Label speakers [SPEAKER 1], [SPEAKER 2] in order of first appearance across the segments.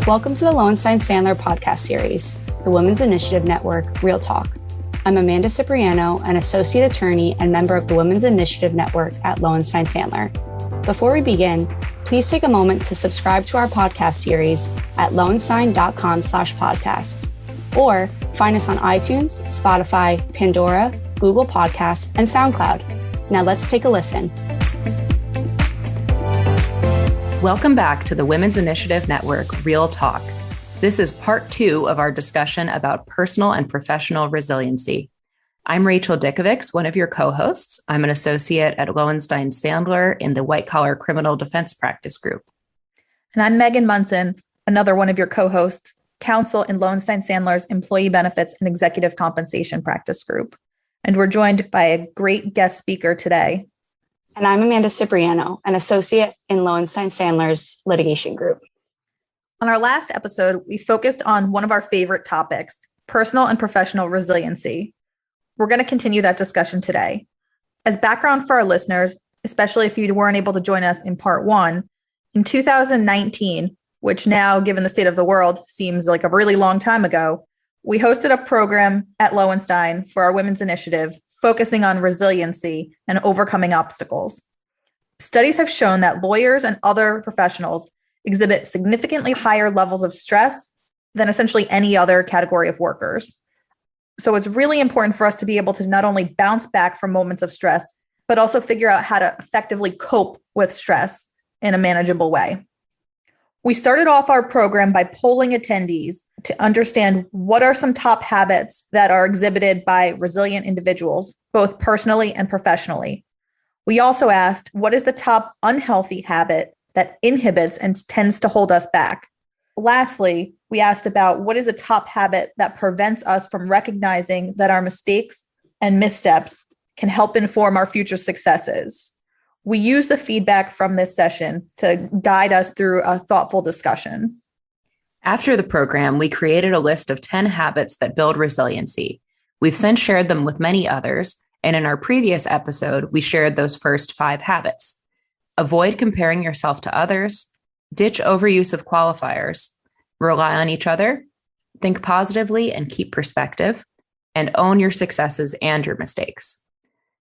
[SPEAKER 1] Welcome to the Lowenstein-Sandler podcast series, the Women's Initiative Network, Real Talk. I'm Amanda Cipriano, an associate attorney and member of the Women's Initiative Network at Lowenstein-Sandler. Before we begin, please take a moment to subscribe to our podcast series at lowenstein.com/podcasts, or find us on iTunes, Spotify, Pandora, Google Podcasts, and SoundCloud. Now let's take a listen.
[SPEAKER 2] Welcome back to the Women's Initiative Network, Real Talk. This is part 2 of our discussion about personal and professional resiliency. I'm Rachel Dikovics, one of your co-hosts. I'm an associate at Lowenstein-Sandler in the White Collar Criminal Defense Practice Group.
[SPEAKER 3] And I'm Megan Monson, another one of your co-hosts, counsel in Lowenstein-Sandler's Employee Benefits and Executive Compensation Practice Group. And we're joined by a great guest speaker today.
[SPEAKER 1] And I'm Amanda Cipriano, an associate in Lowenstein-Sandler's Litigation Group.
[SPEAKER 3] On our last episode, we focused on one of our favorite topics, personal and professional resiliency. We're going to continue that discussion today. As background for our listeners, especially if you weren't able to join us in part 1, in 2019, which now, given the state of the world, seems like a really long time ago, we hosted a program at Lowenstein for our Women's Initiative focusing on resiliency and overcoming obstacles. Studies have shown that lawyers and other professionals exhibit significantly higher levels of stress than essentially any other category of workers. So it's really important for us to be able to not only bounce back from moments of stress, but also figure out how to effectively cope with stress in a manageable way. We started off our program by polling attendees to understand what are some top habits that are exhibited by resilient individuals, both personally and professionally. We also asked, what is the top unhealthy habit that inhibits and tends to hold us back? Lastly, we asked about what is a top habit that prevents us from recognizing that our mistakes and missteps can help inform our future successes. We use the feedback from this session to guide us through a thoughtful discussion.
[SPEAKER 2] After the program, we created a list of 10 habits that build resiliency. We've since shared them with many others, and in our previous episode, we shared those first 5 habits. Avoid comparing yourself to others, ditch overuse of qualifiers, rely on each other, think positively and keep perspective, and own your successes and your mistakes.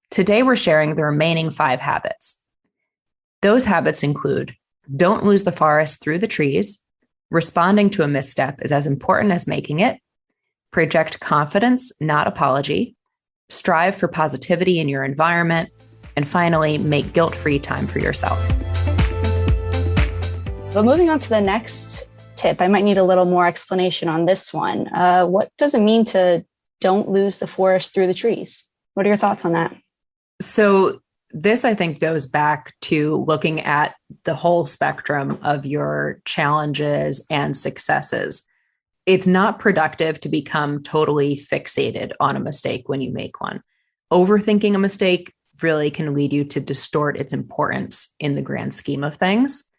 [SPEAKER 2] Today, we're sharing the remaining 5 habits. Those habits include: don't lose the forest through the trees, responding to a misstep is as important as making it, project confidence, not apology, strive for positivity in your environment, and finally, make guilt-free time for yourself.
[SPEAKER 1] But moving on to the next tip, I might need a little more explanation on this one. What does it mean to don't lose the forest through the trees? What are your thoughts on that?
[SPEAKER 2] So this, I think, goes back to looking at the whole spectrum of your challenges and successes. It's not productive to become totally fixated on a mistake when you make one. Overthinking a mistake really can lead you to distort its importance in the grand scheme of things.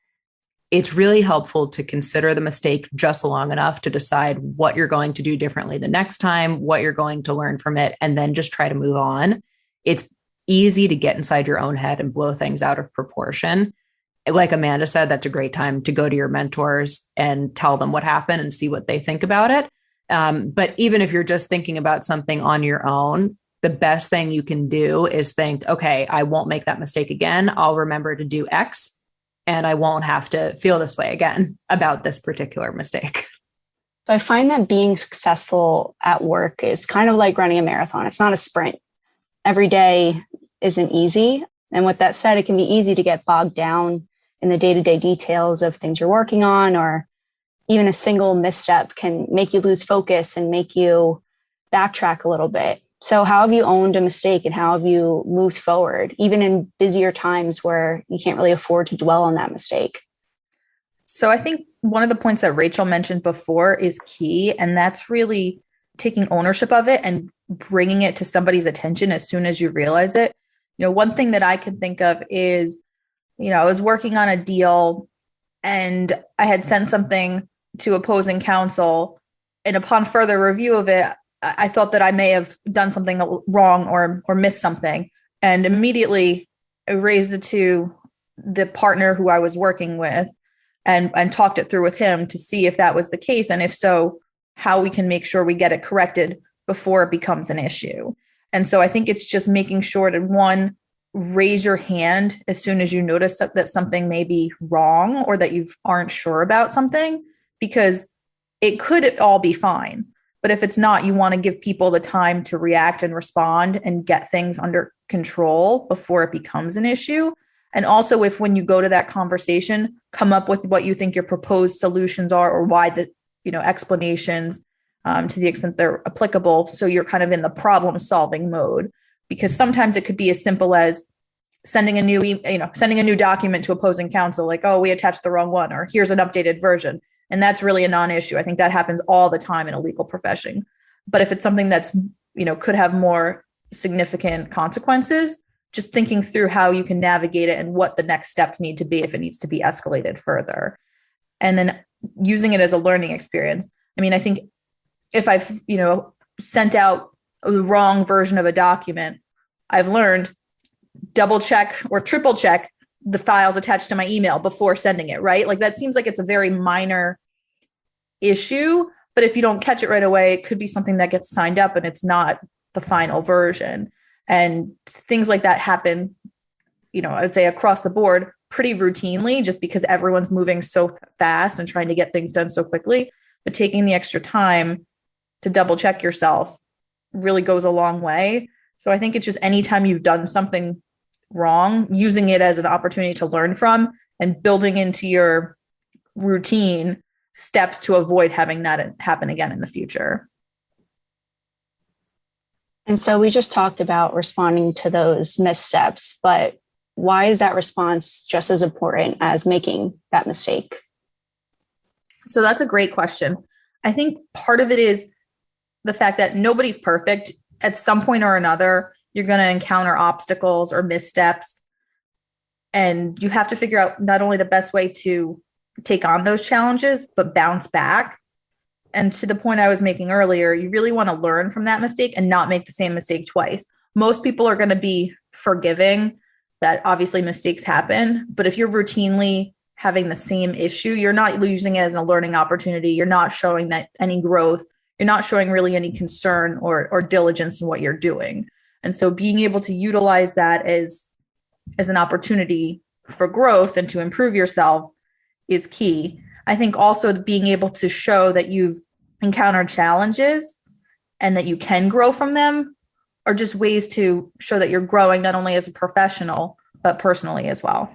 [SPEAKER 2] It's really helpful to consider the mistake just long enough to decide what you're going to do differently the next time, what you're going to learn from it, and then just try to move on. It's easy to get inside your own head and blow things out of proportion. Like Amanda said, that's a great time to go to your mentors and tell them what happened and see what they think about it. But even if you're just thinking about something on your own, the best thing you can do is think, okay, I won't make that mistake again. I'll remember to do X, and I won't have to feel this way again about this particular mistake.
[SPEAKER 1] So I find that being successful at work is kind of like running a marathon. It's not a sprint. Every day isn't easy. And with that said, it can be easy to get bogged down in the day-to-day details of things you're working on, or even a single misstep can make you lose focus and make you backtrack a little bit. So how have you owned a mistake, and how have you moved forward, even in busier times where you can't really afford to dwell on that mistake?
[SPEAKER 3] So I think one of the points that Rachel mentioned before is key, and that's really taking ownership of it and bringing it to somebody's attention as soon as you realize it. One thing that I can think of is, I was working on a deal and I had sent something to opposing counsel, and upon further review of it, I thought that I may have done something wrong or missed something. And immediately I raised it to the partner who I was working with. and talked it through with him to see if that was the case. And if so, how we can make sure we get it corrected before it becomes an issue. And so I think it's just making sure to, one, raise your hand as soon as you notice that something may be wrong or that you aren't sure about something, because it could all be fine. But if it's not, you want to give people the time to react and respond and get things under control before it becomes an issue. And also, if when you go to that conversation, come up with what you think your proposed solutions are or why the explanations to the extent they're applicable. So you're kind of in the problem solving mode, because sometimes it could be as simple as sending a new document to opposing counsel, like, oh, we attached the wrong one, or here's an updated version. And that's really a non-issue. I think that happens all the time in a legal profession. But if it's something that's, could have more significant consequences, just thinking through how you can navigate it and what the next steps need to be if it needs to be escalated further. And then using it as a learning experience. I mean, I think if I've, sent out the wrong version of a document, I've learned double check or triple check the files attached to my email before sending it, right? Like that seems like it's a very minor issue, but if you don't catch it right away, it could be something that gets signed up and it's not the final version. And things like that happen, I'd say across the board pretty routinely, just because everyone's moving so fast and trying to get things done so quickly. But taking the extra time to double check yourself really goes a long way. So I think it's just anytime you've done something wrong, using it as an opportunity to learn from and building into your routine steps to avoid having that happen again in the future.
[SPEAKER 1] And so we just talked about responding to those missteps, but why is that response just as important as making that mistake?
[SPEAKER 3] So that's a great question. I think part of it is the fact that nobody's perfect. At some point or another, you're going to encounter obstacles or missteps. And you have to figure out not only the best way to take on those challenges, but bounce back. And to the point I was making earlier, you really want to learn from that mistake and not make the same mistake twice. Most people are going to be forgiving that obviously mistakes happen. But if you're routinely having the same issue, you're not using it as a learning opportunity. You're not showing that any growth. You're not showing really any concern or diligence in what you're doing. And so being able to utilize that as an opportunity for growth and to improve yourself is key. I think also being able to show that you've encountered challenges and that you can grow from them are just ways to show that you're growing not only as a professional, but personally as well.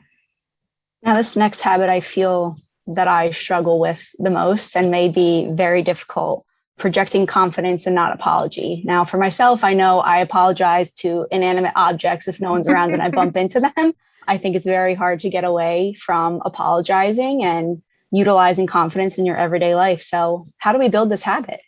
[SPEAKER 1] Now, this next habit I feel that I struggle with the most and may be very difficult: projecting confidence and not apology. Now, for myself, I know I apologize to inanimate objects if no one's around and I bump into them. I think it's very hard to get away from apologizing and utilizing confidence in your everyday life. So how do we build this habit?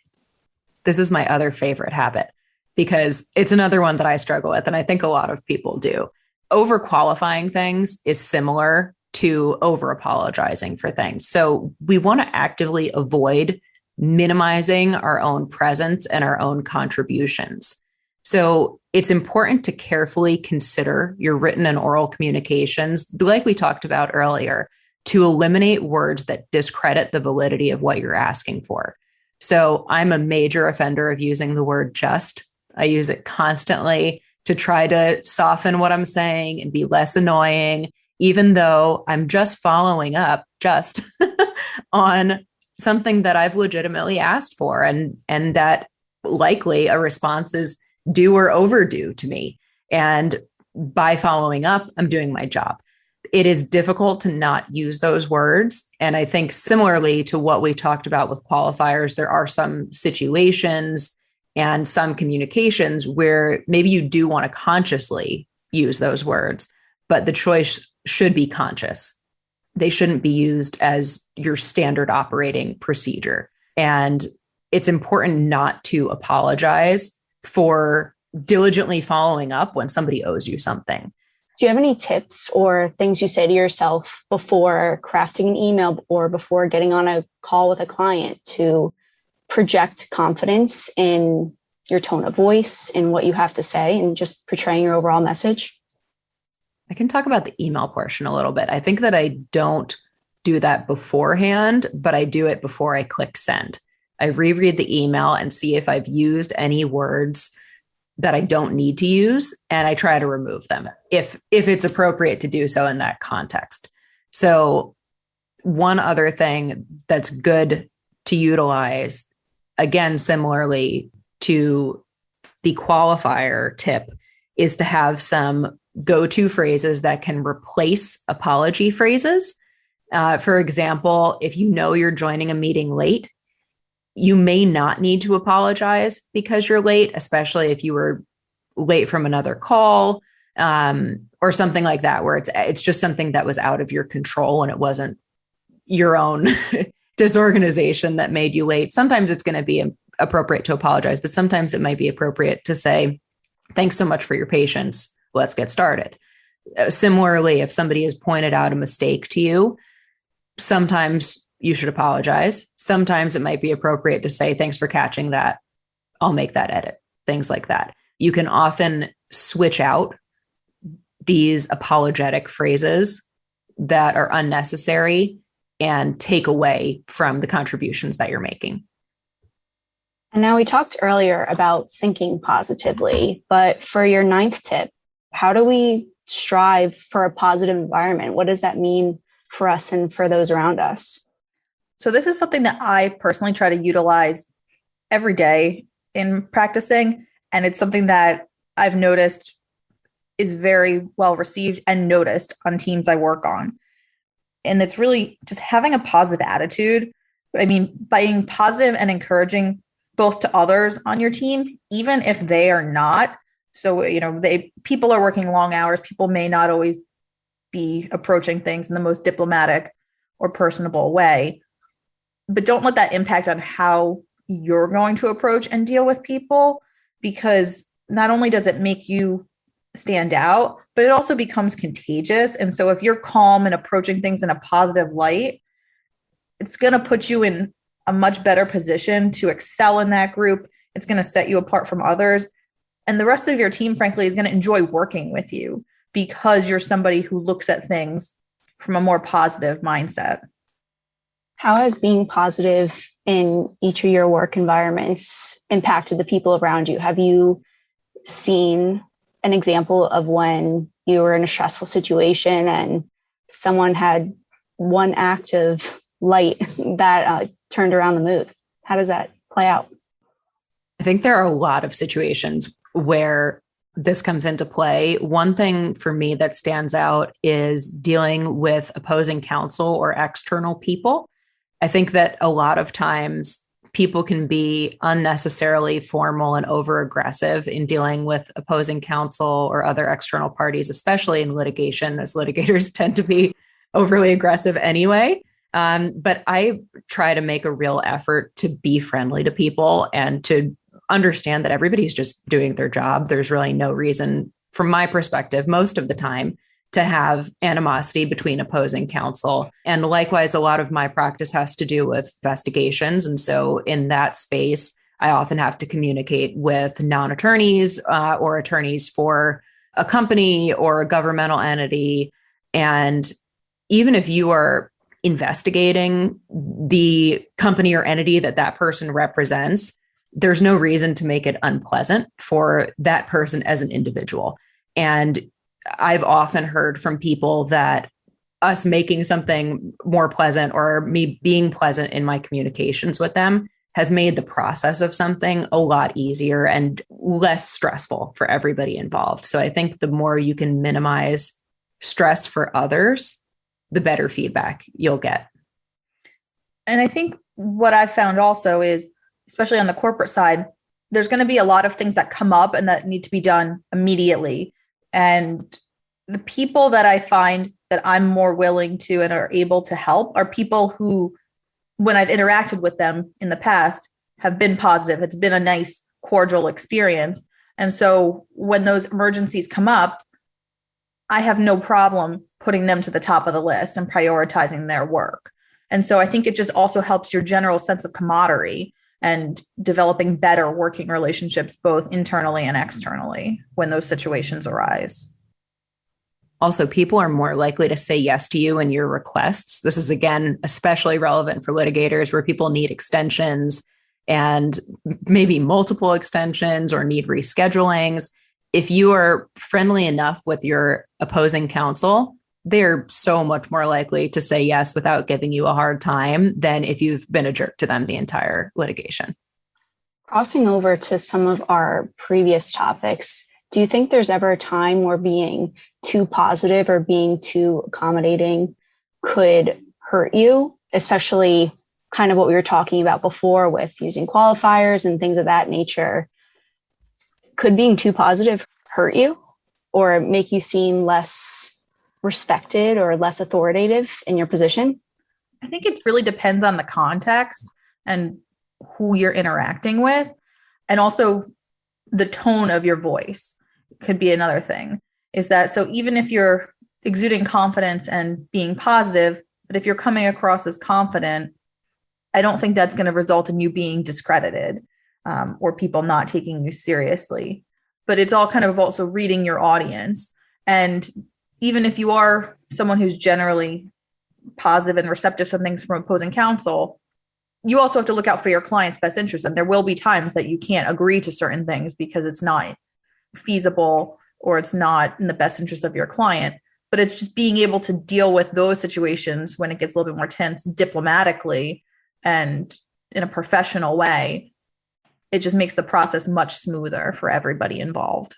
[SPEAKER 2] This is my other favorite habit because it's another one that I struggle with, and I think a lot of people do. Overqualifying things is similar to over apologizing for things. So we want to actively avoid minimizing our own presence and our own contributions. So it's important to carefully consider your written and oral communications, like we talked about earlier, to eliminate words that discredit the validity of what you're asking for. So I'm a major offender of using the word just. I use it constantly to try to soften what I'm saying and be less annoying, even though I'm just following up just on something that I've legitimately asked for and that likely a response is due or overdue to me. And by following up, I'm doing my job. It is difficult to not use those words. And I think similarly to what we talked about with qualifiers, there are some situations and some communications where maybe you do want to consciously use those words, but the choice should be conscious. They shouldn't be used as your standard operating procedure. And it's important not to apologize for diligently following up when somebody owes you something.
[SPEAKER 1] Do you have any tips or things you say to yourself before crafting an email or before getting on a call with a client to project confidence in your tone of voice and what you have to say and just portraying your overall message?
[SPEAKER 2] I can talk about the email portion a little bit. I think that I don't do that beforehand, but I do it before I click send. I reread the email and see if I've used any words that I don't need to use, and I try to remove them if it's appropriate to do so in that context. So one other thing that's good to utilize, again, similarly to the qualifier tip, is to have some go-to phrases that can replace apology phrases. For example, if you know you're joining a meeting late, you may not need to apologize because you're late, especially if you were late from another call, or something like that, where it's just something that was out of your control and it wasn't your own disorganization that made you late. Sometimes it's going to be appropriate to apologize, but sometimes it might be appropriate to say, thanks so much for your patience. Let's get started. Similarly, if somebody has pointed out a mistake to you, sometimes you should apologize. Sometimes it might be appropriate to say, thanks for catching that. I'll make that edit. Things like that. You can often switch out these apologetic phrases that are unnecessary and take away from the contributions that you're making.
[SPEAKER 1] And now we talked earlier about thinking positively, but for your 9th tip, how do we strive for a positive environment? What does that mean for us and for those around us?
[SPEAKER 3] So this is something that I personally try to utilize every day in practicing. And it's something that I've noticed is very well received and noticed on teams I work on. And it's really just having a positive attitude. I mean, being positive and encouraging both to others on your team, even if they are not. So, people are working long hours. People may not always be approaching things in the most diplomatic or personable way. But don't let that impact on how you're going to approach and deal with people, because not only does it make you stand out, but it also becomes contagious. And so if you're calm and approaching things in a positive light, it's going to put you in a much better position to excel in that group. It's going to set you apart from others. And the rest of your team, frankly, is going to enjoy working with you because you're somebody who looks at things from a more positive mindset.
[SPEAKER 1] How has being positive in each of your work environments impacted the people around you? Have you seen an example of when you were in a stressful situation and someone had one act of light that turned around the mood? How does that play out?
[SPEAKER 2] I think there are a lot of situations where this comes into play. One thing for me that stands out is dealing with opposing counsel or external people. I think that a lot of times people can be unnecessarily formal and over aggressive in dealing with opposing counsel or other external parties, especially in litigation, as litigators tend to be overly aggressive anyway. But I try to make a real effort to be friendly to people and to understand that everybody's just doing their job. There's really no reason, from my perspective, most of the time, to have animosity between opposing counsel. And likewise, a lot of my practice has to do with investigations. And so in that space, I often have to communicate with non-attorneys or attorneys for a company or a governmental entity. And even if you are investigating the company or entity that person represents, there's no reason to make it unpleasant for that person as an individual. And I've often heard from people that us making something more pleasant or me being pleasant in my communications with them has made the process of something a lot easier and less stressful for everybody involved. So I think the more you can minimize stress for others, the better feedback you'll get.
[SPEAKER 3] And I think what I've found also is, especially on the corporate side, there's going to be a lot of things that come up and that need to be done immediately. And the people that I find that I'm more willing to and are able to help are people who, when I've interacted with them in the past, have been positive. It's been a nice, cordial experience. And so when those emergencies come up, I have no problem putting them to the top of the list and prioritizing their work. And so I think it just also helps your general sense of camaraderie and developing better working relationships, both internally and externally, when those situations arise.
[SPEAKER 2] Also, people are more likely to say yes to you and your requests. This is, again, especially relevant for litigators where people need extensions and maybe multiple extensions or need reschedulings. If you are friendly enough with your opposing counsel, they're so much more likely to say yes without giving you a hard time than if you've been a jerk to them the entire litigation.
[SPEAKER 1] Crossing over to some of our previous topics, do you think there's ever a time where being too positive or being too accommodating could hurt you, especially kind of what we were talking about before with using qualifiers and things of that nature? Could being too positive hurt you or make you seem less respected or less authoritative in your position?
[SPEAKER 3] I think it really depends on the context and who you're interacting with. And also the tone of your voice could be another thing. Is that so even if you're exuding confidence and being positive, but if you're coming across as confident, I don't think that's going to result in you being discredited or people not taking you seriously. But it's all kind of also reading your audience. And even if you are someone who's generally positive and receptive to things from opposing counsel, you also have to look out for your client's best interest. And there will be times that you can't agree to certain things because it's not feasible or it's not in the best interest of your client. But it's just being able to deal with those situations when it gets a little bit more tense diplomatically and in a professional way. It just makes the process much smoother for everybody involved.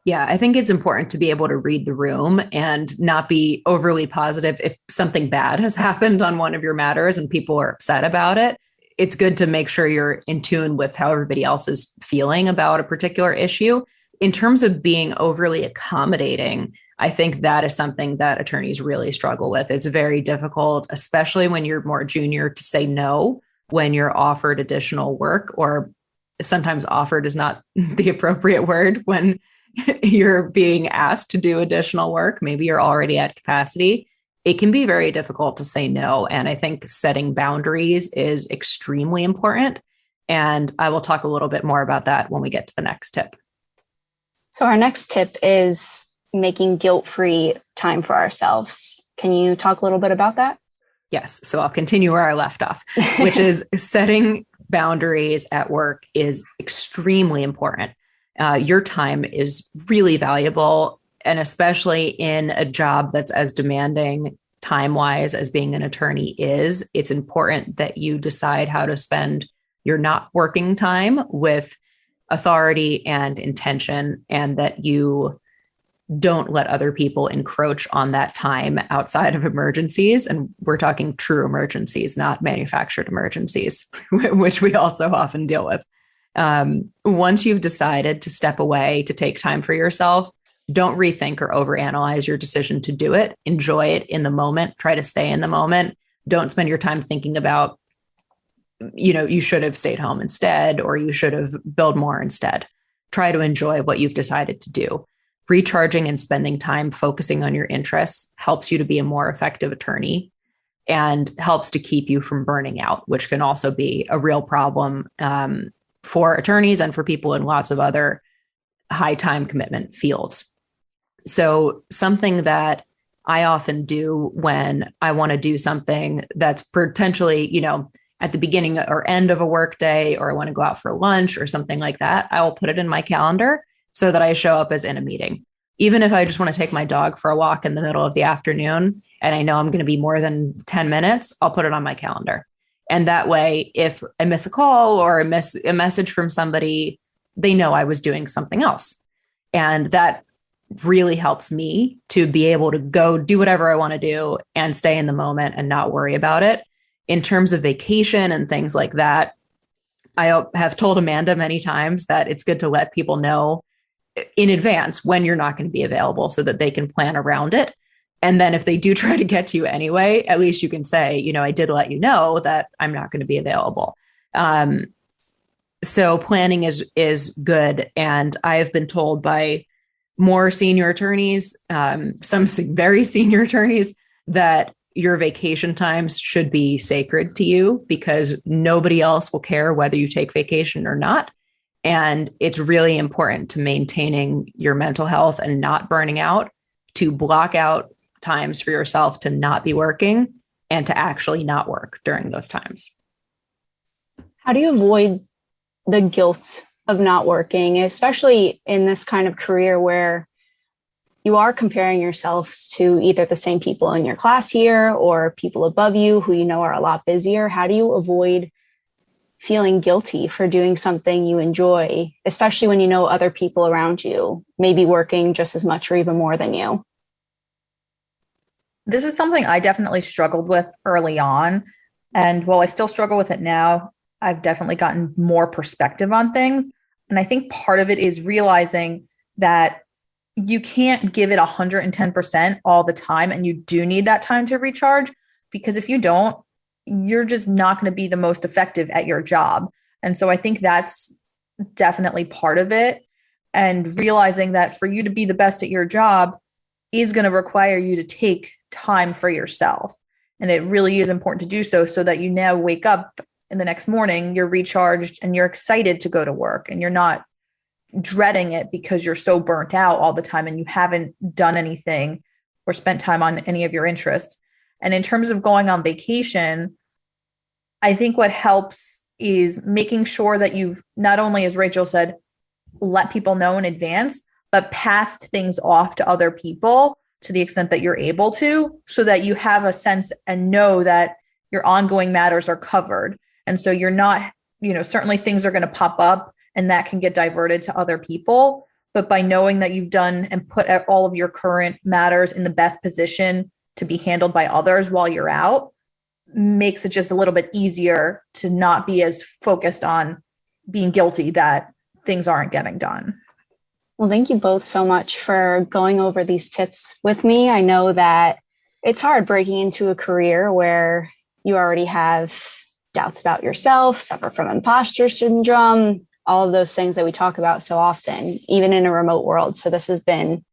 [SPEAKER 2] Yeah, I think it's important to be able to read the room and not be overly positive if something bad has happened on one of your matters and people are upset about it. It's good to make sure you're in tune with how everybody else is feeling about a particular issue. In terms of being overly accommodating, I think that is something that attorneys really struggle with. It's very difficult, especially when you're more junior, to say no when you're offered additional work, or sometimes offered is not the appropriate word when you're being asked to do additional work. Maybe you're already at capacity. It can be very difficult to say no. And I think setting boundaries is extremely important. And I will talk a little bit more about that when we get to the next tip.
[SPEAKER 1] So our next tip is making guilt-free time for ourselves. Can you talk a little bit about that?
[SPEAKER 2] Yes. So I'll continue where I left off, which is setting boundaries at work is extremely important. Your time is really valuable, and especially in a job that's as demanding time-wise as being an attorney is, it's important that you decide how to spend your not working time with authority and intention, and that you don't let other people encroach on that time outside of emergencies. And we're talking true emergencies, not manufactured emergencies, which we also often deal with. Once you've decided to step away, to take time for yourself, don't rethink or overanalyze your decision to do it. Enjoy it in the moment. Try to stay in the moment. Don't spend your time thinking about, you should have stayed home instead, or you should have billed more instead. Try to enjoy what you've decided to do. Recharging and spending time focusing on your interests helps you to be a more effective attorney and helps to keep you from burning out, which can also be a real problem for attorneys and for people in lots of other high time commitment fields. So something that I often do when I want to do something that's potentially, at the beginning or end of a workday, or I want to go out for lunch or something like that, I will put it in my calendar so that I show up as in a meeting. Even if I just want to take my dog for a walk in the middle of the afternoon and I know I'm going to be more than 10 minutes, I'll put it on my calendar. And that way, if I miss a call or I miss a message from somebody, they know I was doing something else. And that really helps me to be able to go do whatever I want to do and stay in the moment and not worry about it. In terms of vacation and things like that, I have told Amanda many times that it's good to let people know in advance when you're not going to be available so that they can plan around it. And then if they do try to get to you anyway, at least you can say, I did let you know that I'm not going to be available. So planning is good. And I have been told by more senior attorneys, some very senior attorneys, that your vacation times should be sacred to you because nobody else will care whether you take vacation or not. And it's really important to maintaining your mental health and not burning out to block out times for yourself to not be working and to actually not work during those times.
[SPEAKER 1] How do you avoid the guilt of not working, especially in this kind of career where you are comparing yourselves to either the same people in your class year or people above you who you know are a lot busier? How do you avoid feeling guilty for doing something you enjoy, especially when you know other people around you may be working just as much or even more than you?
[SPEAKER 3] This is something I definitely struggled with early on. And while I still struggle with it now, I've definitely gotten more perspective on things. And I think part of it is realizing that you can't give it 110% all the time. And you do need that time to recharge, because if you don't, you're just not going to be the most effective at your job. And so I think that's definitely part of it. And realizing that for you to be the best at your job is going to require you to take time for yourself. And it really is important to do so that you now wake up in the next morning, you're recharged and you're excited to go to work, and you're not dreading it because you're so burnt out all the time and you haven't done anything or spent time on any of your interests. And in terms of going on vacation, I think what helps is making sure that you've not only, as Rachel said, let people know in advance, but passed things off to other people to the extent that you're able to, so that you have a sense and know that your ongoing matters are covered. And so you're not, certainly things are going to pop up and that can get diverted to other people. But by knowing that you've done and put all of your current matters in the best position to be handled by others while you're out, makes it just a little bit easier to not be as focused on being guilty that things aren't getting done.
[SPEAKER 1] Well, thank you both so much for going over these tips with me. I know that it's hard breaking into a career where you already have doubts about yourself, suffer from imposter syndrome, all of those things that we talk about so often, even in a remote world. So this has been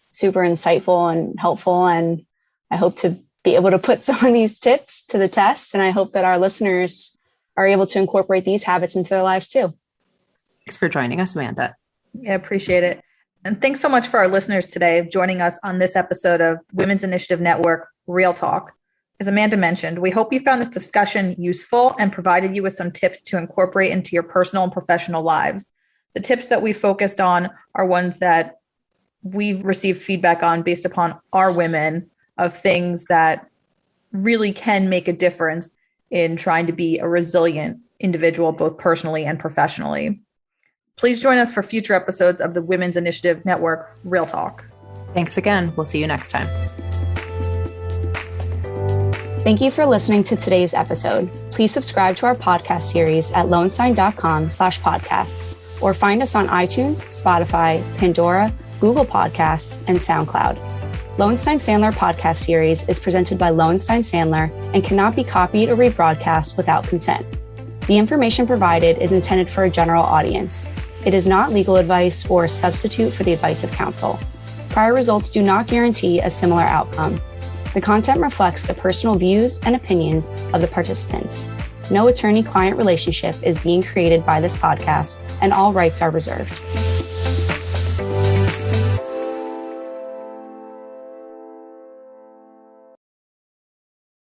[SPEAKER 1] super insightful and helpful. And I hope to be able to put some of these tips to the test. And I hope that our listeners are able to incorporate these habits into their lives too.
[SPEAKER 2] Thanks for joining us, Amanda.
[SPEAKER 3] Yeah, appreciate it. And thanks so much for our listeners today joining us on this episode of Women's Initiative Network, Real Talk. As Amanda mentioned, we hope you found this discussion useful and provided you with some tips to incorporate into your personal and professional lives. The tips that we focused on are ones that we've received feedback on based upon our women, of things that really can make a difference in trying to be a resilient individual, both personally and professionally. Please join us for future episodes of the Women's Initiative Network, Real Talk.
[SPEAKER 2] Thanks again. We'll see you next time.
[SPEAKER 1] Thank you for listening to today's episode. Please subscribe to our podcast series at lonesign.com/podcasts, or find us on iTunes, Spotify, Pandora, Google Podcasts, and SoundCloud. Lowenstein Sandler podcast series is presented by Lowenstein Sandler and cannot be copied or rebroadcast without consent. The information provided is intended for a general audience. It is not legal advice or a substitute for the advice of counsel. Prior results do not guarantee a similar outcome. The content reflects the personal views and opinions of the participants. No attorney-client relationship is being created by this podcast, and all rights are reserved.